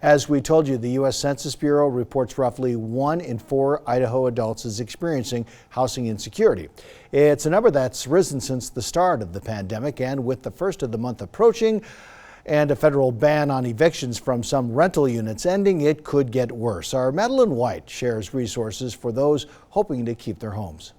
As we told you, the U.S. Census Bureau reports roughly 1 in 4 Idaho adults is experiencing housing insecurity. It's a number that's risen since the start of the pandemic, and with the first of the month approaching and a federal ban on evictions from some rental units ending, it could get worse. Our Madeline White shares resources for those hoping to keep their homes.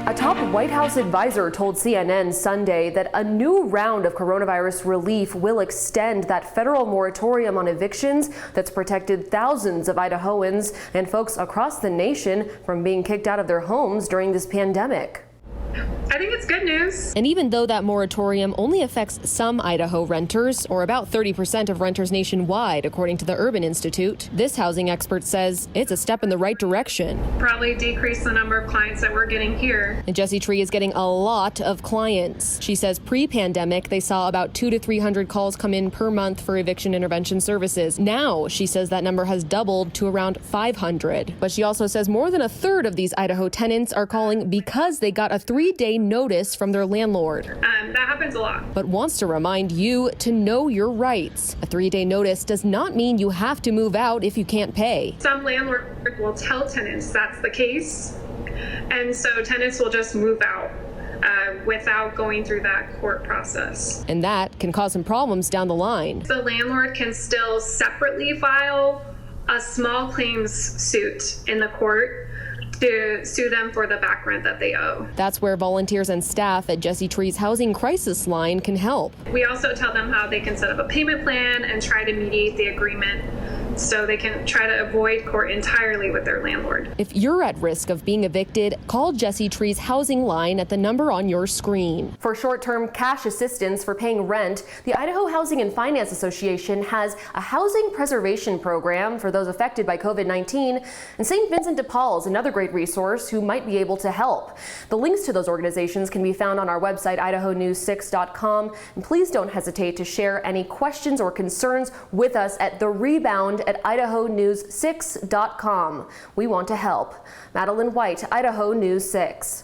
A top White House advisor told CNN Sunday that a new round of coronavirus relief will extend that federal moratorium on evictions that's protected thousands of Idahoans and folks across the nation from being kicked out of their homes during this pandemic. I think it's good news. And even though that moratorium only affects some Idaho renters, or about 30% of renters nationwide, according to the Urban Institute, this housing expert says it's a step in the right direction. Probably decrease the number of clients that we're getting here. And Jessie Tree is getting a lot of clients. She says pre-pandemic, they saw about 200 to 300 calls come in per month for eviction intervention services. Now, she says that number has doubled to around 500. But she also says more than a third of these Idaho tenants are calling because they got a 3-day notice from their landlord. That happens a lot. But wants to remind you to know your rights. A 3-day notice does not mean you have to move out if you can't pay. Some landlords will tell tenants that's the case, and so tenants will just move out without going through that court process. And that can cause some problems down the line. The landlord can still separately file a small claims suit in the court to sue them for the back rent that they owe. That's where volunteers and staff at Jessie Tree's Housing Crisis Line can help. We also tell them how they can set up a payment plan and try to mediate the agreement so they can try to avoid court entirely with their landlord. If you're at risk of being evicted, call Jessie Tree's Housing Line at the number on your screen. For short-term cash assistance for paying rent, the Idaho Housing and Finance Association has a housing preservation program for those affected by COVID-19, and St. Vincent de Paul is another great resource who might be able to help. The links to those organizations can be found on our website, idahonews6.com, and please don't hesitate to share any questions or concerns with us at The Rebound at idahonews6.com. We want to help. Madeline White, Idaho News 6.